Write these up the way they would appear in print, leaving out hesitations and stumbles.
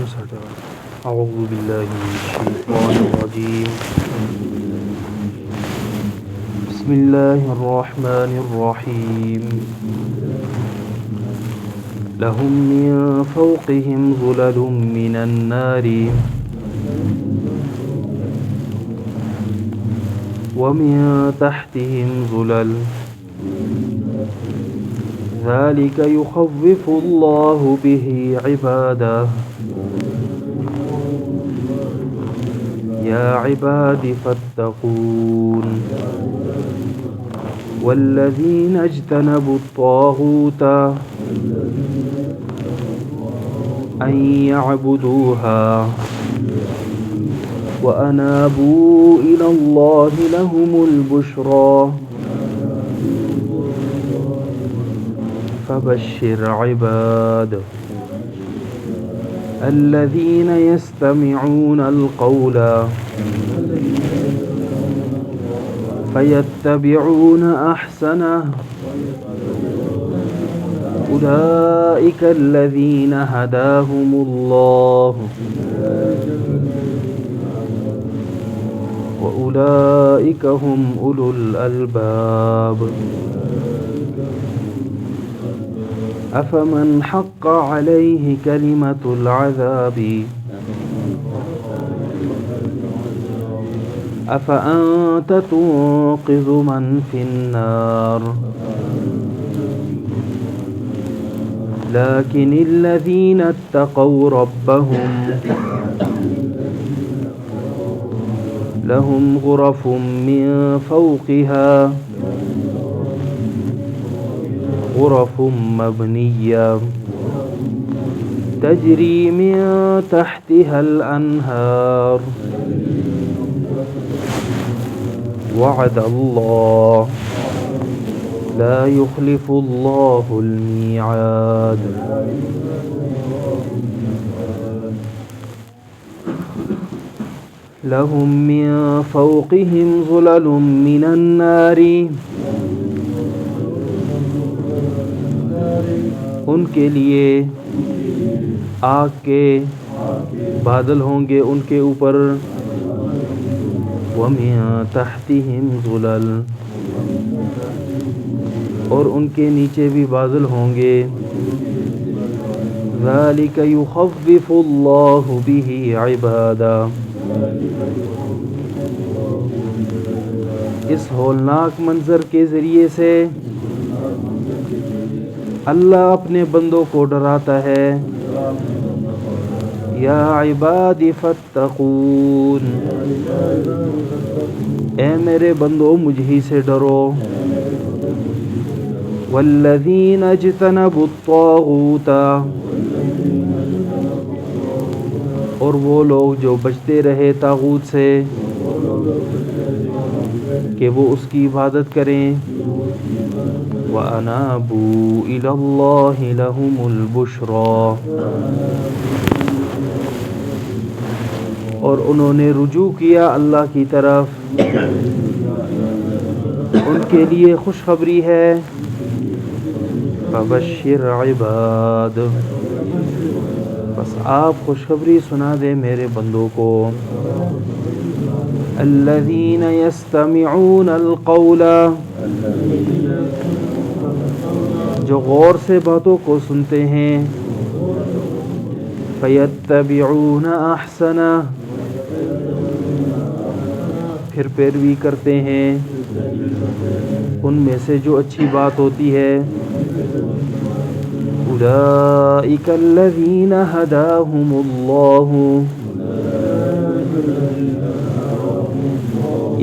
أعوذ بالله من الشيطان الرجيم. بسم الله الرحمن الرحيم. لهم من فوقهم ظلل من النار ومن تحتهم ظلل ذلك يخوف الله به عباده. يا عباد فاتقون. والذين اجتنبوا الطاغوت أن يعبدوها وأنابوا إلى الله لهم البشرى فبشر عباد الذين يستمعون القول فيتبعون أحسنه أولئك الذين هداهم الله وأولئك هم أولو الألباب. أفمن حق عليه كلمة العذاب أفأنت تنقذ من في النار لكن الذين اتقوا ربهم لهم غرف من فوقها غرف مبنية تجري من تحتها الأنهار وعد الله لا يخلف الله الميعاد. لهم من فوقهم ظلل من النار ان کے لیے آگ کے بادل ہوں گے ان کے اوپر. وَمِن تَحْتِهِمْ ظُلَلٌ اور ان کے نیچے بھی بادل ہوں گے. ذَلِكَ يُخَوِّفُ اللَّهُ بِهِ عِبَادًا اس ہولناک منظر کے ذریعے سے اللہ اپنے بندوں کو ڈراتا ہے. یا عباد فاتقون اے میرے بندو مجھ ہی سے ڈرو. والذین اجتنبوا الطاغوت اور وہ لوگ جو بچتے رہے طاغوت سے کہ وہ اس کی عبادت کریں. وَأَنَابُوا إِلَى اللَّهِ لَهُمُ الْبُشْرَى اور انہوں نے رجوع کیا اللہ کی طرف ان کے لیے خوشخبری ہے. فَبَشِّرْ عِبَادِ بس آپ خوشخبری سنا دے میرے بندوں کو. الَّذِينَ يَسْتَمِعُونَ الْقَوْلَ جو غور سے باتوں کو سنتے ہیں. فَيَتَّبِعُونَ أَحْسَنَهُ پھر پیروی کرتے ہیں ان میں سے جو اچھی بات ہوتی ہے. أُولَئِكَ الَّذِينَ هَدَاهُمُ اللَّهُ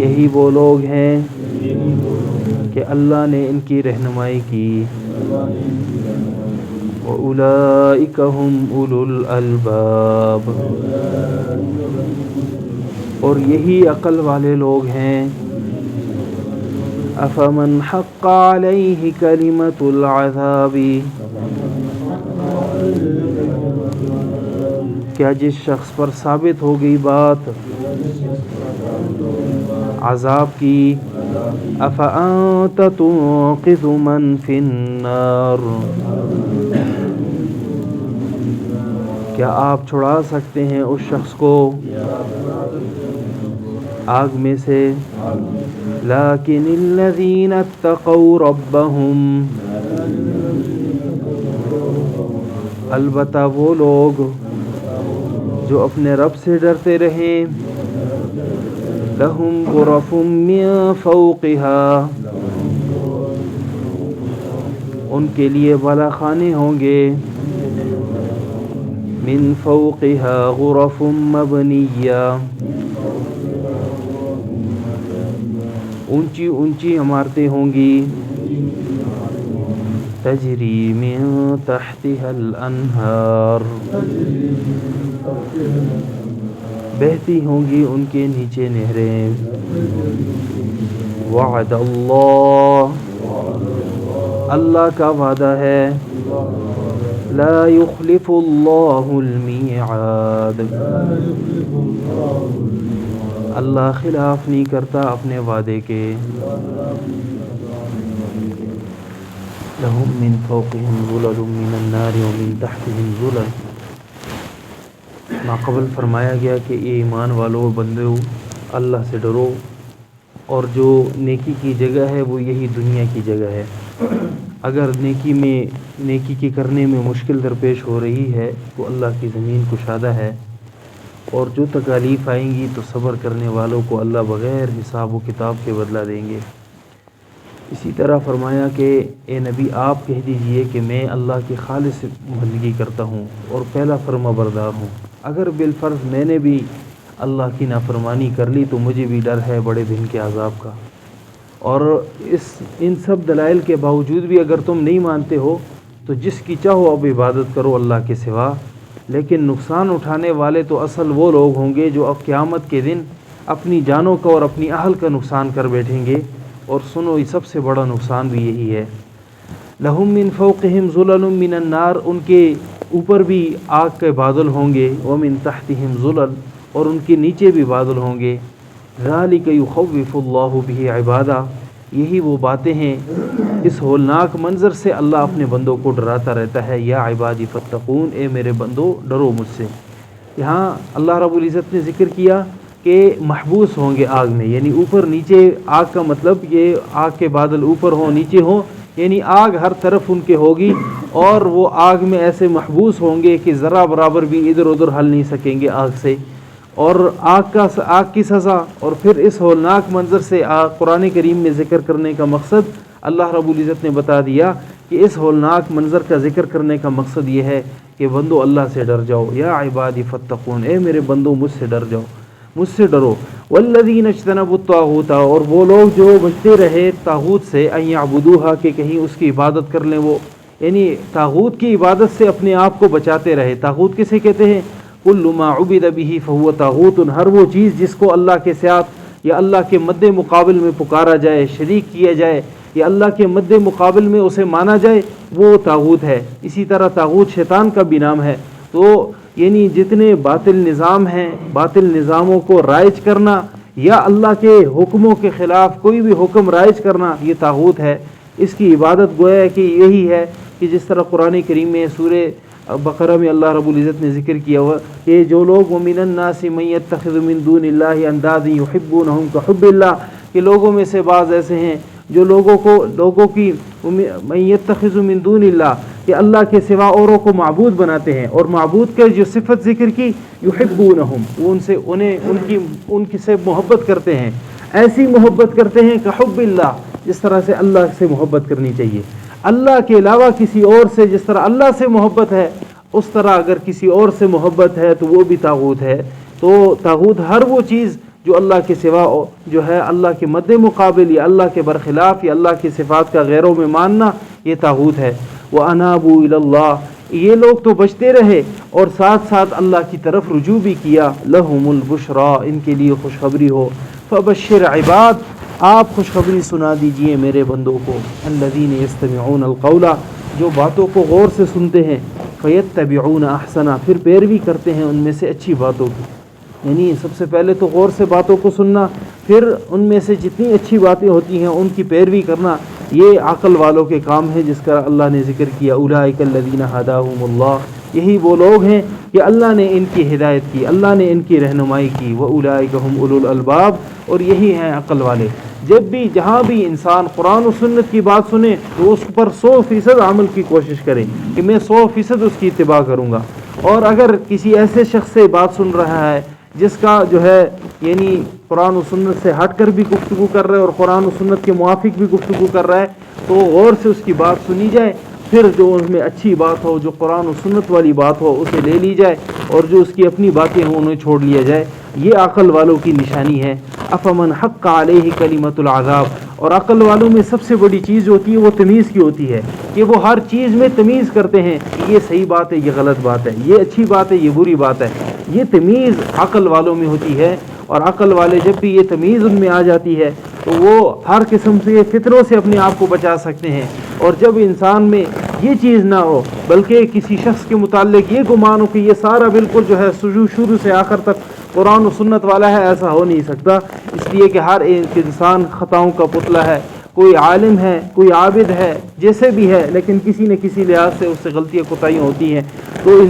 یہی وہ لوگ ہیں کہ اللہ نے ان کی رہنمائی کی. وَأُولَئِكَ هُمْ أُولُو الْأَلْبَابِ اور یہی عقل والے لوگ ہیں. أَفَمَنْ حَقَّ عَلَيْهِ كَلِمَةُ الْعَذَابِ کیا جس شخص پر ثابت ہو گئی بات عذاب کی. أَفَأَنْتَ تُنْقِذُ مَنْ فِي النَّارِ کیا آپ چھڑا سکتے ہیں اس شخص کو آگ میں سے؟ لیکن الذین اتقوا ربہم، البتہ وہ لوگ جو اپنے رب سے ڈرتے رہیں، لہم غرف من فوقہا، ان کے لیے بالا خانے ہوں گے، من فوقہا غرف مبنیہ، اونچی اونچی عمارتیں ہوں گی، تجری من تحتها الانہار، بہتی ہوں گی ان کے نیچے نہریں، وعد اللہ، اللہ کا وعدہ ہے، لا یخلف اللہ المیعاد، اللہ خلاف نہیں کرتا اپنے وعدے کے، لہم من فوقہم ظلل من النار ومن تحتہم ظلل۔ ماقبل فرمایا گیا کہ یہ ایمان والو بندو اللہ سے ڈرو، اور جو نیکی کی جگہ ہے وہ یہی دنیا کی جگہ ہے۔ اگر نیکی کی کرنے میں مشکل درپیش ہو رہی ہے تو اللہ کی زمین کشادہ ہے، اور جو تکالیف آئیں گی تو صبر کرنے والوں کو اللہ بغیر حساب و کتاب کے بدلہ دیں گے۔ اسی طرح فرمایا کہ اے نبی آپ کہہ دیجئے کہ میں اللہ کی خالص بندگی کرتا ہوں اور پہلا فرما بردار ہوں، اگر بالفرض میں نے بھی اللہ کی نافرمانی کر لی تو مجھے بھی ڈر ہے بڑے دن کے عذاب کا، اور ان سب دلائل کے باوجود بھی اگر تم نہیں مانتے ہو تو جس کی چاہو اب عبادت کرو اللہ کے سوا، لیکن نقصان اٹھانے والے تو اصل وہ لوگ ہوں گے جو اب قیامت کے دن اپنی جانوں کا اور اپنی اہل کا نقصان کر بیٹھیں گے، اور سنو یہ سب سے بڑا نقصان بھی یہی ہے، لہم من فوقہم ظلل من النار، ان کے اوپر بھی آگ کے بادل ہوں گے، ومن تحتہم ظلل، اور ان کے نیچے بھی بادل ہوں گے، ذالک یخوف اللہ بہ عبادہ، یہی وہ باتیں ہیں، اس ہولناک منظر سے اللہ اپنے بندوں کو ڈراتا رہتا ہے، یا عبادی فاتقون، اے میرے بندو ڈرو مجھ سے۔ یہاں اللہ رب العزت نے ذکر کیا کہ محبوس ہوں گے آگ میں، یعنی اوپر نیچے آگ کا مطلب یہ آگ کے بادل اوپر ہوں نیچے ہوں، یعنی آگ ہر طرف ان کے ہوگی، اور وہ آگ میں ایسے محبوس ہوں گے کہ ذرا برابر بھی ادھر ادھر ہل نہیں سکیں گے آگ سے، اور آگ کی سزا، اور پھر اس ہولناک منظر سے قرآن کریم میں ذکر کرنے کا مقصد اللہ رب العزت نے بتا دیا کہ اس ہولناک منظر کا ذکر کرنے کا مقصد یہ ہے کہ بندو اللہ سے ڈر جاؤ، یا عبادی فاتقون، اے میرے بندو مجھ سے ڈر جاؤ، مجھ سے ڈرو، والذین اجتنبوا الطاغوت، اور وہ لوگ جو بچتے رہے طاغوت سے، ان یعبدوها، کہ کہیں اس کی عبادت کر لیں وہ، یعنی طاغوت کی عبادت سے اپنے آپ کو بچاتے رہے۔ طاغوت کسے کہتے ہیں؟ کل ما عبد به فهو طاغوت، ہر وہ چیز جس کو اللہ کے ساتھ یا اللہ کے مد مقابل میں پکارا جائے، شریک کیا جائے، یا اللہ کے مد مقابل میں اسے مانا جائے، وہ طاغوت ہے۔ اسی طرح طاغوت شیطان کا بھی نام ہے۔ تو یعنی جتنے باطل نظام ہیں، باطل نظاموں کو رائج کرنا یا اللہ کے حکموں کے خلاف کوئی بھی حکم رائج کرنا، یہ طاغوت ہے۔ اس کی عبادت گویا ہے کہ یہی ہے کہ جس طرح قرآن کریم میں سورہ بقرہ میں اللہ رب العزت نے ذکر کیا ہوا کہ جو لوگ وَمِنَ النَّاسِ مَن يَتَّخِذُ مِن دُونِ اللَّهِ أَندَادًا يُحِبُّونَهُمْ كَحُبِّ اللَّهِ، کہ لوگوں میں سے بعض ایسے ہیں جو لوگوں کی مَن يَتَّخِذُ مِن دُونِ اللَّهِ، کہ اللہ کے سوا اوروں کو معبود بناتے ہیں، اور معبود کے جو صفت ذکر کی يُحِبُّونَهُمْ، وہ ان سے محبت کرتے ہیں، ایسی محبت کرتے ہیں كَحُبِّ اللَّهِ، جس طرح سے اللہ سے محبت کرنی چاہیے۔ اللہ کے علاوہ کسی اور سے جس طرح اللہ سے محبت ہے، اس طرح اگر کسی اور سے محبت ہے تو وہ بھی طاغوت ہے۔ تو طاغوت ہر وہ چیز جو اللہ کے سوا جو ہے اللہ کے مد مقابل یا اللہ کے برخلاف یا اللہ کی صفات کا غیروں میں ماننا، یہ طاغوت ہے۔ وَأَنَابُوا إِلَى اللَّهِ، یہ لوگ تو بچتے رہے اور ساتھ ساتھ اللہ کی طرف رجوع بھی کیا۔ لَهُمُ الْبُشْرَىٰ، ان کے لیے خوشخبری ہو۔ فَبَشِّرْ عِبَادِ، آپ خوشخبری سنا دیجئے میرے بندوں کو، الذین یستمعون القول، جو باتوں کو غور سے سنتے ہیں، فیتبعون احسنہ، پھر پیروی کرتے ہیں ان میں سے اچھی باتوں کی۔ یعنی سب سے پہلے تو غور سے باتوں کو سننا، پھر ان میں سے جتنی اچھی باتیں ہوتی ہیں ان کی پیروی کرنا، یہ عقل والوں کے کام ہے، جس کا اللہ نے ذکر کیا، اولئک الذین ھداھم اللہ، یہی وہ لوگ ہیں کہ اللہ نے ان کی ہدایت کی، اللہ نے ان کی رہنمائی کی۔ وَأُولَئِكَ هُمْ أُولُو الْأَلْبَابِ، اور یہی ہیں عقل والے۔ جب بھی جہاں بھی انسان قرآن و سنت کی بات سنے تو اس پر 100% عمل کی کوشش کرے کہ میں 100% اس کی اتباع کروں گا۔ اور اگر کسی ایسے شخص سے بات سن رہا ہے جس کا جو ہے یعنی قرآن و سنت سے ہٹ کر بھی گفتگو کر رہا ہے اور قرآن و سنت کے موافق بھی گفتگو کر رہا ہے، تو غور سے اس کی بات سنی جائے، پھر جو اس میں اچھی بات ہو، جو قرآن و سنت والی بات ہو، اسے لے لی جائے، اور جو اس کی اپنی باتیں ہوں انہیں چھوڑ لیا جائے۔ یہ عقل والوں کی نشانی ہے۔ افمن حق علیہ کلمۃ العذاب، اور عقل والوں میں سب سے بڑی چیز ہوتی ہے وہ تمیز کی ہوتی ہے کہ وہ ہر چیز میں تمیز کرتے ہیں کہ یہ صحیح بات ہے، یہ غلط بات ہے، یہ اچھی بات ہے، یہ بری بات ہے۔ یہ تمیز عقل والوں میں ہوتی ہے، اور عقل والے جب بھی یہ تمیز ان میں آ جاتی ہے تو وہ ہر قسم سے فتنوں سے اپنے آپ کو بچا سکتے ہیں۔ اور جب انسان میں یہ چیز نہ ہو بلکہ کسی شخص کے متعلق یہ گمان ہو کہ یہ سارا بالکل جو ہے شروع سے آخر تک قرآن و سنت والا ہے، ایسا ہو نہیں سکتا، اس لیے کہ ہر ایک انسان خطاؤں کا پتلا ہے۔ کوئی عالم ہے، کوئی عابد ہے، جیسے بھی ہے، لیکن کسی نہ کسی لحاظ سے اس سے غلطیاں کوتاہیاں ہوتی ہیں۔ تو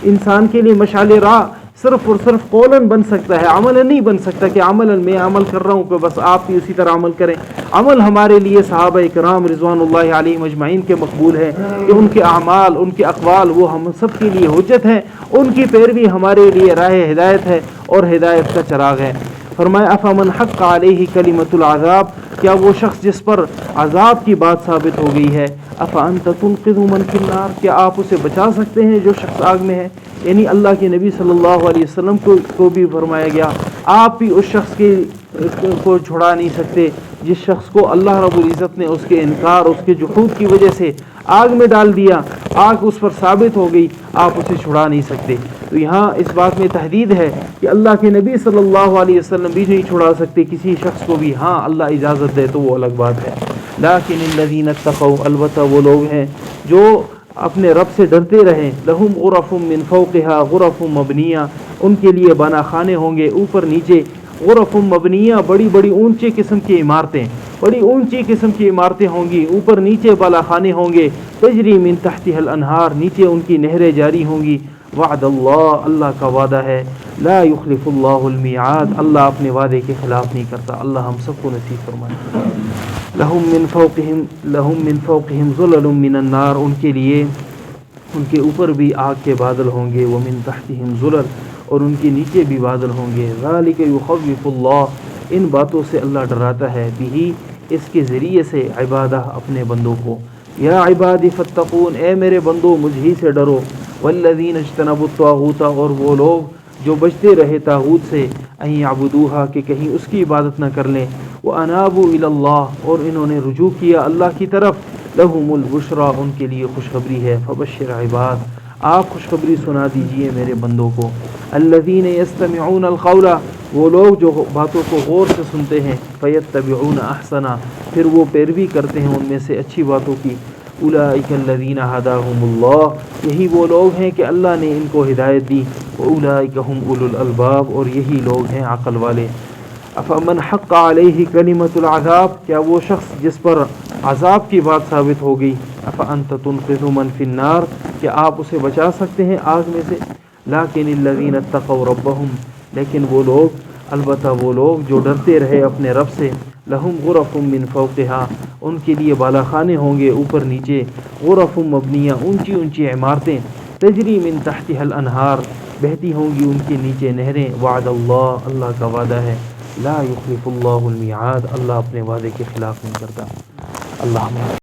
انسان کے لیے مشعل راہ صرف اور صرف قولاً بن سکتا ہے، عملاً نہیں بن سکتا کہ عملاً میں عمل کر رہا ہوں کہ بس آپ بھی اسی طرح عمل کریں۔ عمل ہمارے لیے صحابہ کرام رضوان اللہ علیہم اجمعین کے مقبول ہے کہ ان کے اعمال، ان کے اقوال وہ ہم سب کے لیے حجت ہیں، ان کی پیروی ہمارے لیے راہ ہدایت ہے اور ہدایت کا چراغ ہے۔ فرمایا افمن حق علیہ کلمۃ العذاب، کیا وہ شخص جس پر عذاب کی بات ثابت ہو گئی ہے، افانت تنقذ من فی النار، کیا آپ اسے بچا سکتے ہیں جو شخص آگ میں ہے؟ یعنی اللہ کے نبی صلی اللہ علیہ وسلم کو بھی فرمایا گیا آپ بھی اس شخص کو چھڑا نہیں سکتے جس شخص کو اللہ رب العزت نے اس کے انکار، اس کے جحود کی وجہ سے آگ میں ڈال دیا، آگ اس پر ثابت ہو گئی، آپ اسے چھڑا نہیں سکتے۔ تو یہاں اس بات میں تحدید ہے کہ اللہ کے نبی صلی اللہ علیہ وسلم بھی نہیں چھڑا سکتے کسی شخص کو بھی، ہاں اللہ اجازت دے تو وہ الگ بات ہے۔ لیکن الذین اتقوا، البتہ وہ لوگ ہیں جو اپنے رب سے ڈرتے رہیں، لہم غرف من فوقہا غرف مبنیہ، ان کے لیے بنا خانے ہوں گے اوپر نیچے، غرف مبنیہ بڑی بڑی اونچی قسم کی عمارتیں، بڑی اونچی قسم کی عمارتیں ہوں گی، اوپر نیچے بالا خانے ہوں گے، تجری من تحتها الانہار، نیچے ان کی نہریں جاری ہوں گی۔ وعد اللہ، اللہ کا وعدہ ہے، لا یخلف اللہ المیعاد، اللہ اپنے وعدے کے خلاف نہیں کرتا۔ اللہ ہم سب کو نصیب فرمائے۔ لہم من فوقہم ظلل من النار، ان کے لیے ان کے اوپر بھی آگ کے بادل ہوں گے، ومن تحتہم ظلل، اور ان کے نیچے بھی بادل ہوں گے۔ ذالک یخوف اللہ، ان باتوں سے اللہ ڈراتا ہے، بھی اس کے ذریعے سے عبادہ اپنے بندوں کو۔ یا عبادی فاتقون، اے میرے بندو مجھ ہی سے ڈرو۔ والذین اجتنبوا الطاغوت، اور وہ لوگ جو بچتے رہے طاغوت سے، ان یعبدوہا، کہ کہیں اس کی عبادت نہ کر لیں، وانابوا الی اللہ، اور انہوں نے رجوع کیا اللہ کی طرف، لہم البشریٰ، ان کے لیے خوشخبری ہے۔ فبشر عباد، آپ خوشخبری سنا دیجئے میرے بندوں کو۔ الذین یستمعون القول، وہ لوگ جو باتوں کو غور سے سنتے ہیں، فیتبعون احسنہ، پھر وہ پیروی کرتے ہیں ان میں سے اچھی باتوں کی۔ اولئک الذین ھداھم اللہ، یہی وہ لوگ ہیں کہ اللہ نے ان کو ہدایت دی۔ واولئک ھم اولو الالباب، اور یہی لوگ ہیں عقل والے۔ افمن حق علیہ کلمۃ العذاب، کیا وہ شخص جس پر عذاب کی بات ثابت ہو گئی، افانت تنقذ من فی النار، کیا آپ اسے بچا سکتے ہیں آگ میں سے؟ لیکن الذین اتقوا ربہم، لیکن وہ لوگ، البتہ وہ لوگ جو ڈرتے رہے اپنے رب سے، لہم غرف من فوقہا، ان کے لیے بالا خانے ہوں گے اوپر نیچے، غرف مبنیہ، اونچی اونچی عمارتیں، تجری من تحتها الانہار، بہتی ہوں گی ان کے نیچے نہریں۔ وعد اللہ، اللہ کا وعدہ ہے، لا یخلف اللہ المیعاد، اللہ اپنے وعدے کے خلاف نہیں کرتا۔ اللہ